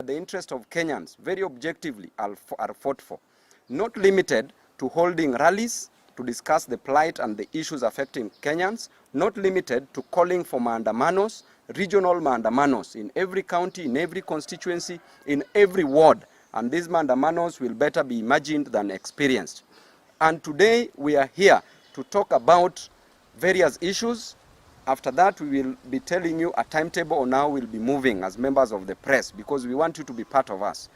The interest of Kenyans, very objectively, are fought for. Not limited to holding rallies to discuss the plight and the issues affecting Kenyans, not limited to calling for maandamanos, regional maandamanos in every county, in every constituency, in every ward. And these maandamanos will better be imagined than experienced. And today we are here to talk about various issues. After that, we will be telling you a timetable on how we'll be moving as members of the press, because we want you to be part of us.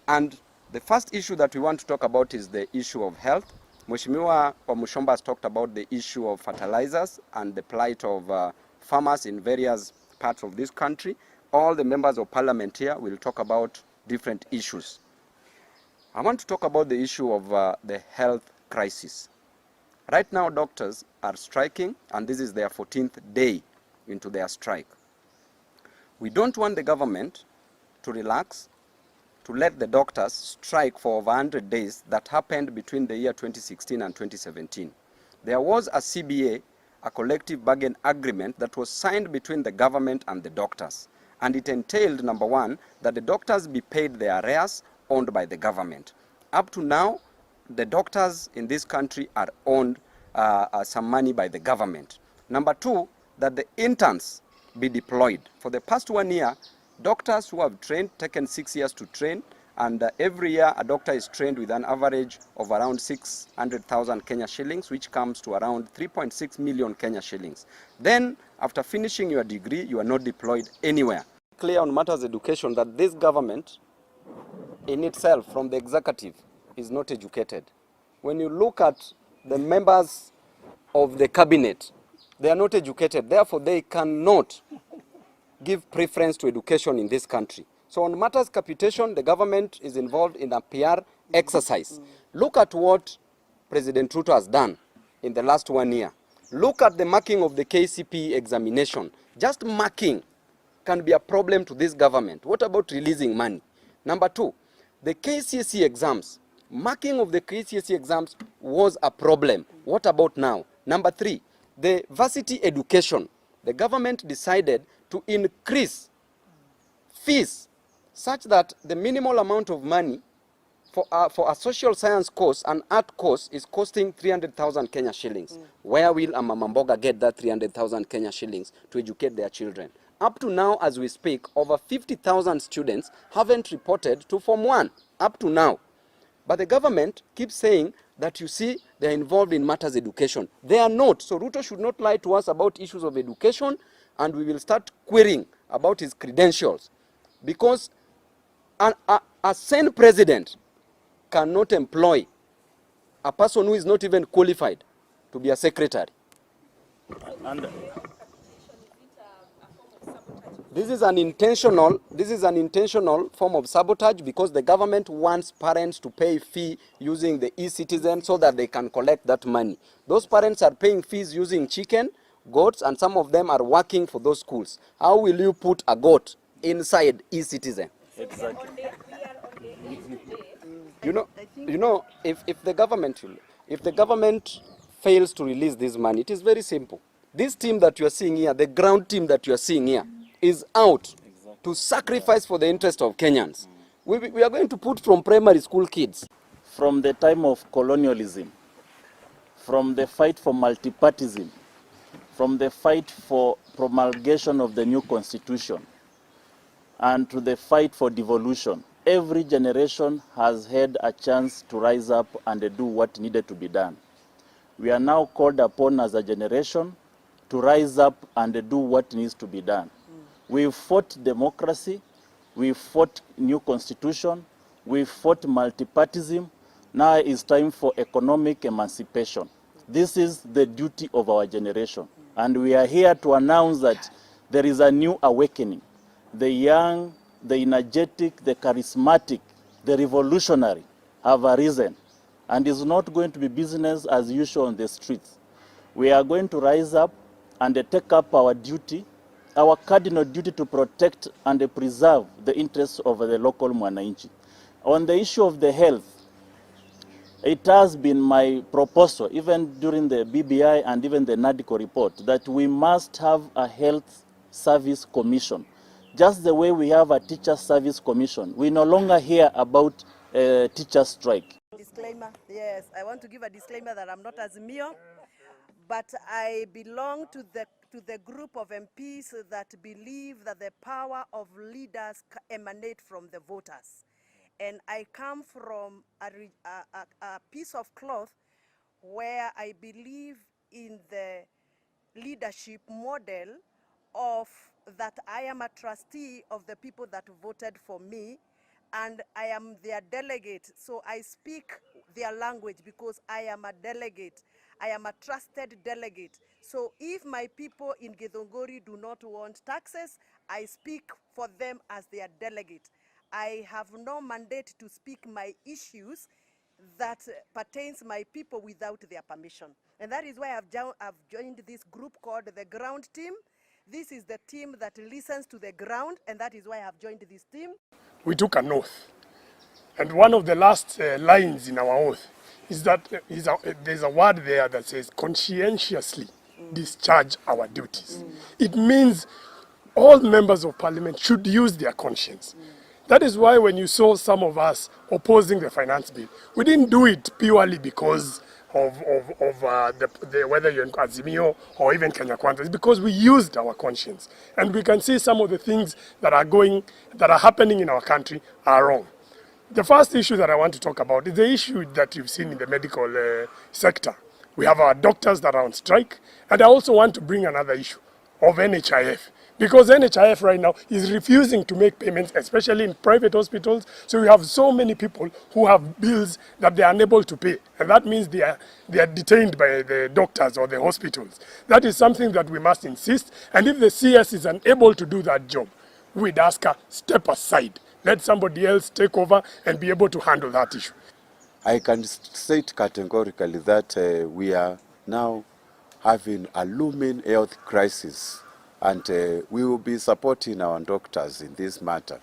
And the first issue that we want to talk about is the issue of health. Mheshimiwa Wamushomba has talked about the issue of fertilizers and the plight of farmers in various parts of this country. All the members of parliament here will talk about different issues. I want to talk about the issue of the health crisis. Right now, doctors are striking, and this is their 14th day into their strike. We don't want the government to relax, to let the doctors strike for over 100 days that happened between the year 2016 and 2017. There was a CBA, a collective bargain agreement, that was signed between the government and the doctors. And it entailed, number one, that the doctors be paid their arrears owned by the government. Up to now, the doctors in this country are owned some money by the government. Number two, that the interns be deployed. For the past 1 year, doctors who have trained, taken 6 years to train, and every year a doctor is trained with an average of around 600,000 Kenya shillings, which comes to around 3.6 million Kenya shillings. Then, after finishing your degree, you are not deployed anywhere. Clear on matters education that this government in itself, from the executive, is not educated. When you look at the members of the cabinet, they are not educated. Therefore, they cannot give preference to education in this country. So on matters capitation, the government is involved in a PR exercise. Look at what President Ruto has done in the last 1 year. Look at the marking of the KCPE examination. Just marking can be a problem to this government. What about releasing money? Number two, the KCSE exams. Marking of the KCSE exams was a problem. What about now? Number three, the varsity education. The government decided to increase fees such that the minimal amount of money for a social science course, an art course, is costing 300,000 Kenya shillings. Where will a Mama Mboga get that 300,000 Kenya shillings to educate their children? Up to now, as we speak, over 50,000 students haven't reported to Form 1. Up to now. But the government keeps saying that, you see, they are involved in matters education. They are not. So Ruto should not lie to us about issues of education, and we will start querying about his credentials. Because a Senate president cannot employ a person who is not even qualified to be a secretary. This is an intentional form of sabotage, because the government wants parents to pay fee using the e-citizen so that they can collect that money. Those parents are paying fees using chicken, goats, and some of them are working for those schools. How will you put a goat inside e-citizen? Exactly. You know, if the government fails to release this money, it is very simple. This team that you are seeing here, the ground team that you are seeing here, is out to sacrifice for the interest of Kenyans. We are going to put from primary school kids. From the time of colonialism, from the fight for multipartyism, from the fight for promulgation of the new constitution, and to the fight for devolution, every generation has had a chance to rise up and do what needed to be done. We are now called upon as a generation to rise up and do what needs to be done. We fought democracy, we fought new constitution, we fought multipartyism. Now it's time for economic emancipation. This is the duty of our generation. And we are here to announce that there is a new awakening. The young, the energetic, the charismatic, the revolutionary have arisen. And it's not going to be business as usual on the streets. We are going to rise up and take up our duty, our cardinal duty, to protect and preserve the interests of the local mwananchi. On the issue of the health, it has been my proposal, even during the BBI and even the NADCO report, that we must have a health service commission. Just the way we have a teacher service commission, we no longer hear about teacher strike. Disclaimer, yes, I want to give a disclaimer that I'm not Azimio, but I belong to the group of MPs that believe that the power of leaders emanate from the voters. And I come from a piece of cloth where I believe in the leadership model of that I am a trustee of the people that voted for me, and I am their delegate. So I speak their language because I am a delegate. I am a trusted delegate. So if my people in Githunguri do not want taxes, I speak for them as their delegate. I have no mandate to speak my issues that pertains my people without their permission. And that is why I've joined this group called the Ground Team. This is the team that listens to the ground, and that is why I've joined this team. We took an oath, and one of the last lines in our oath is that there's a word there that says conscientiously discharge our duties. It means all members of parliament should use their conscience. That is why when you saw some of us opposing the finance bill, we didn't do it purely because of whether you're in Azimio or even Kenya Kwanza. It's because we used our conscience. And we can see some of the things that are happening in our country are wrong. The first issue that I want to talk about is the issue that you've seen in the medical sector. We have our doctors that are on strike. And I also want to bring another issue of NHIF. Because NHIF right now is refusing to make payments, especially in private hospitals. So we have so many people who have bills that they are unable to pay. And that means they are detained by the doctors or the hospitals. That is something that we must insist. And if the CS is unable to do that job, we'd ask her, step aside. Let somebody else take over and be able to handle that issue. I can state categorically that we are now having a looming health crisis. And we will be supporting our doctors in this matter.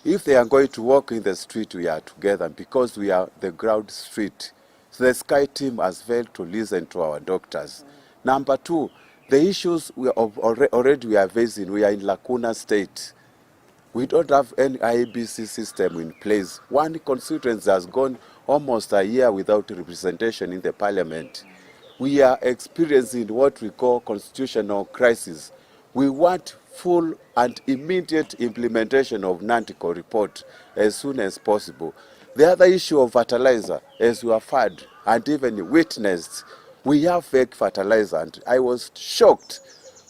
If they are going to walk in the street, we are together because we are the ground street. So the Sky team has failed to listen to our doctors. Number two, the issues we are facing, we are in lacuna state. We don't have any IEBC system in place. One constituency has gone almost a year without representation in the parliament. We are experiencing what we call constitutional crisis. We want full and immediate implementation of NANTICO report as soon as possible. The other issue of fertilizer, as we have heard and even witnessed, we have fake fertilizer. And I was shocked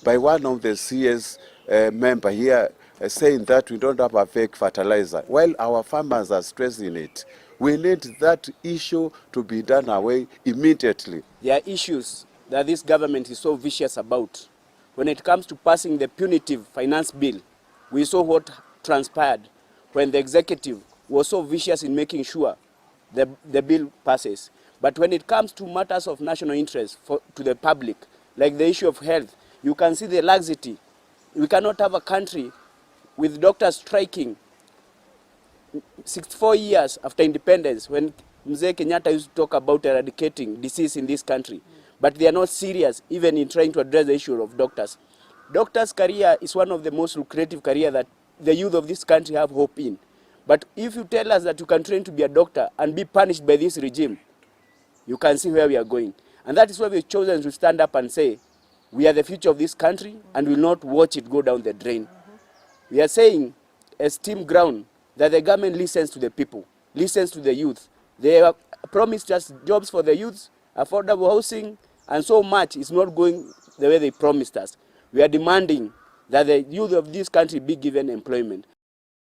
by one of the CS member here saying that we don't have a fake fertilizer. While our farmers are stressing it, we need that issue to be done away immediately. There are issues that this government is so vicious about. When it comes to passing the punitive finance bill, we saw what transpired when the executive was so vicious in making sure the bill passes. But when it comes to matters of national interest to the public, like the issue of health, you can see the laxity. We cannot have a country with doctors striking 64 years after independence, when USA Kenyata used to talk about eradicating disease in this country. But they are not serious even in trying to address the issue of doctors. Doctors' career is one of the most lucrative careers that the youth of this country have hope in. But if you tell us that you can train to be a doctor and be punished by this regime, you can see where we are going. And that is why we've chosen to stand up and say, we are the future of this country and will not watch it go down the drain. We are saying, as Team Ground, that the government listens to the people, listens to the youth. They have promised us jobs for the youth, affordable housing, and so much is not going the way they promised us. We are demanding that the youth of this country be given employment.